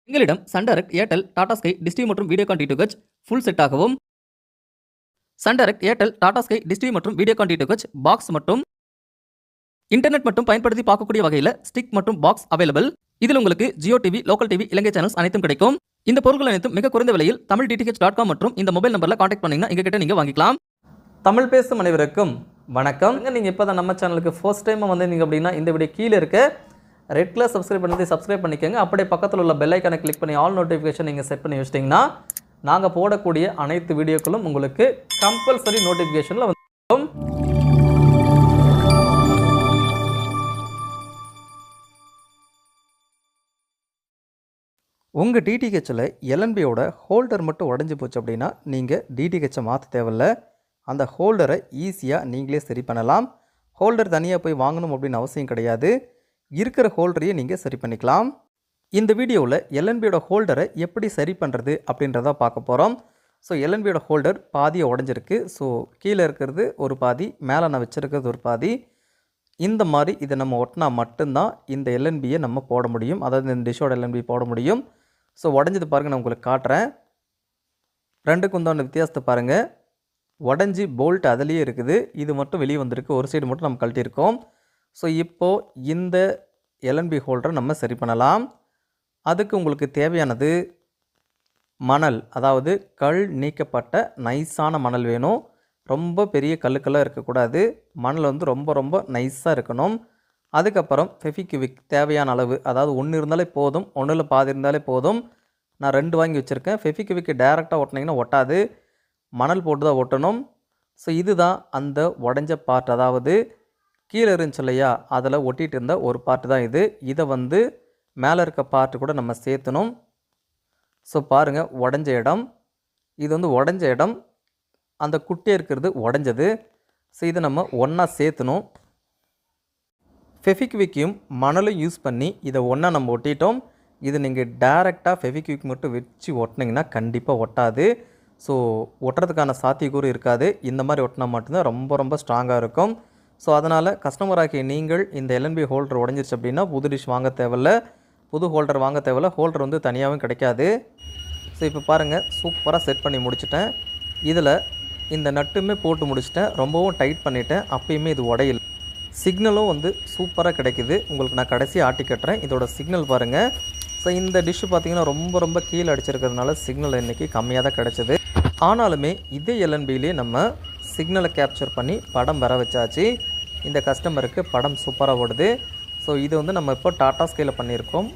எங்களிடம் Sun Direct, Airtel, Tata Sky, டிஸ்டி மற்றும் வீடியோகான் டிடிஹெச் ஃபுல் செட்டாகவும், Sun Direct, Airtel, Tata Sky, டிஸ்டி மற்றும் வீடியோகான் டிடிஹெச் பாக்ஸ் மற்றும் இன்டர்நெட் மட்டும் பயன்படுத்தி பார்க்கக்கூடிய வகையில் ஸ்டிக் மற்றும் பாக்ஸ் அவைலபிள். இதில் உங்களுக்கு ஜியோ டிவி, லோக்கல் டிவி, இலங்கை சேனல்ஸ் அனைத்தும் கிடைக்கும். இந்த பொருட்கள் அனைத்தும் மிக குறைந்த விலையில் தமிழ் DTH.com மற்றும் இந்த மொபைல் நம்பரில் கான்டாக்ட் பண்ணீங்கன்னா எங்க கிட்ட நீங்க வாங்கிக்கலாம். தமிழ் பேசும் அனைவருக்கும் வணக்கம். நீங்க இப்பதான் நம்ம சேனலுக்கு ஃபர்ஸ்ட் டைம் வந்தீங்க அப்படின்னா இந்த வீடியோ கீழே இருக்க ரெட் கலர் சப்ஸ்கிரைப் பண்ணி சப்ஸ்கிரைப் பண்ணிக்கோங்க. அப்படியே பக்கத்தில் உள்ள பெல் ஐக்கானை கிளிக் பண்ணி ஆல் நோட்டிஃபிகேஷன் நீங்கள் செட் பண்ணி வச்சிட்டிங்கன்னா நாங்கள் போடக்கூடிய அனைத்து வீடியோக்களும் உங்களுக்கு கம்பல்சரி நோட்டிஃபிகேஷனில் வந்துடும். உங்கள் டிடிஹெச்சில் எல்என்பியோட ஹோல்டர் மட்டும் உடஞ்சி போச்சு அப்படின்னா நீங்கள் டிடிஹெச்சை மாற்ற தேவையில்ல. அந்த ஹோல்டரை ஈஸியாக நீங்களே சரி பண்ணலாம். ஹோல்டர் தனியாக போய் வாங்கணும் அப்படின்னு அவசியம் கிடையாது. இருக்கிற ஹோல்டரையே நீங்கள் சரி பண்ணிக்கலாம். இந்த வீடியோவில் எல்என்பியோட ஹோல்டரை எப்படி சரி பண்ணுறது அப்படின்றத பார்க்க போகிறோம். ஸோ எல்என்பியோட ஹோல்டர் பாதியை உடஞ்சிருக்கு. ஸோ கீழே இருக்கிறது ஒரு பாதி, மேலே நான் வச்சுருக்கிறது ஒரு பாதி. இந்த மாதிரி இதை நம்ம ஒட்டினா மட்டும்தான் இந்த எல்என்பியை நம்ம போட முடியும். அதாவது இந்த டிஷ்ஷோட எல்என்பி போட முடியும். ஸோ உடஞ்சது பாருங்கள், நான் உங்களுக்கு காட்டுறேன். ரெண்டுக்கும் உண்டான வித்தியாசத்தை பாருங்கள். உடஞ்சி போல்ட் அதிலேயே இருக்குது, இது மட்டும் வெளியே வந்திருக்கு. ஒரு சைடு மட்டும் நம்ம கழட்டியிருக்கோம். ஸோ இப்போது இந்த எல்என்பி ஹோல்டரை நம்ம சரி பண்ணலாம். அதுக்கு உங்களுக்கு தேவையானது மணல், அதாவது கல் நீக்கப்பட்ட நைஸான மணல் வேணும். ரொம்ப பெரிய கல்லுக்கெல்லாம் இருக்கக்கூடாது. மணல் வந்து ரொம்ப ரொம்ப நைஸாக இருக்கணும். அதுக்கப்புறம் ஃபெவிக்விக் தேவையான அளவு, அதாவது ஒன்று இருந்தாலே போதும், ஒன்றில் பாதி இருந்தாலே போதும். நான் 2 வாங்கி வச்சுருக்கேன். ஃபெவிக்விக்கு டேரெக்டாக ஒட்டினீங்கன்னா ஒட்டாது, மணல் போட்டு தான் ஒட்டணும். ஸோ இதுதான் அந்த உடஞ்ச பார்ட், அதாவது கீழே இருந்துச்சு இல்லையா, அதில் ஒட்டிகிட்டு இருந்த ஒரு பார்ட்டு தான் இது. இதை வந்து மேலே இருக்க பார்ட்டு கூட நம்ம சேர்த்தணும். ஸோ பாருங்கள், உடஞ்ச இடம் இது வந்து உடஞ்ச இடம், அந்த குட்டியாக இருக்கிறது உடஞ்சது. ஸோ இதை நம்ம ஒன்றா சேர்த்தணும். ஃபெவிக்விக்கையும் மணலும் யூஸ் பண்ணி இதை ஒன்றா நம்ம ஒட்டிட்டோம். இது நீங்கள் டேரெக்டாக ஃபெவிக்விக் மட்டும் வச்சு ஒட்டினீங்கன்னா கண்டிப்பாக ஒட்டாது. ஸோ ஒட்டுறதுக்கான சாத்தியக்கூறு இருக்காது. இந்த மாதிரி ஒட்டினா மட்டும்தான் ரொம்ப ரொம்ப ஸ்ட்ராங்காக இருக்கும். ஸோ அதனால் கஸ்டமராகிய நீங்கள் இந்த எல்என்பி ஹோல்டர் உடஞ்சிருச்சு அப்படின்னா புது டிஷ் வாங்க தேவையில்ல, புது ஹோல்டர் வாங்க தேவையில்ல. ஹோல்டர் வந்து தனியாகவும் கிடைக்காது. ஸோ இப்போ பாருங்கள், சூப்பராக செட் பண்ணி முடிச்சிட்டேன். இதில் இந்த நட்டுமே போட்டு முடிச்சிட்டேன். ரொம்பவும் டைட் பண்ணிவிட்டேன். அப்பயுமே இது உடையில. சிக்னலும் வந்து சூப்பராக கிடைக்குது. உங்களுக்கு நான் கடைசி ஆட்டி கட்டுறேன். இதோட சிக்னல் பாருங்கள். ஸோ இந்த டிஷ்ஷு பார்த்திங்கன்னா ரொம்ப ரொம்ப கீழே அடிச்சிருக்கிறதுனால சிக்னல் இன்றைக்கி கம்மியாக தான் கிடச்சிது. ஆனாலுமே இதே எல்என்பியிலே நம்ம சிக்னலை கேப்சர் பண்ணி படம் வர வச்சாச்சு. இந்த கஸ்டமருக்கு படம் சூப்பராக ஓடுது. ஸோ இது வந்து நம்ம இப்போ டாடா ஸ்கையில் பண்ணியிருக்கோம்.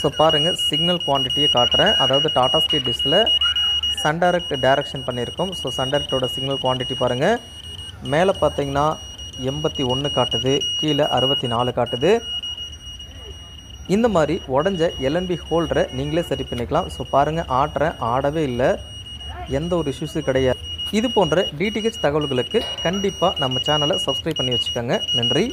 ஸோ பாருங்கள், சிக்னல் குவான்டிட்டியை காட்டுறேன். அதாவது டாடா ஸ்கை டிஷ்ஷில் சன் டைரக்ட் டைரக்ஷன் பண்ணியிருக்கோம். ஸோ சன் டைரக்டோட சிக்னல் குவான்டிட்டி பாருங்கள். மேலே பார்த்தீங்கன்னா 81 காட்டுது, கீழே 64 காட்டுது. இந்த மாதிரி உடஞ்ச எல்என்பி ஹோல்டரை நீங்களே சரி பண்ணிக்கலாம். ஸோ பாருங்கள், ஆட்டுறேன், ஆடவே இல்லை, எந்த ஒரு இஷ்யூஸும் கிடையாது. இது போன்ற டிடிஹெச் தகவல்களுக்கு கண்டிப்பாக நம்ம சேனலை சப்ஸ்கிரைப் பண்ணி வச்சுக்கோங்க. நன்றி.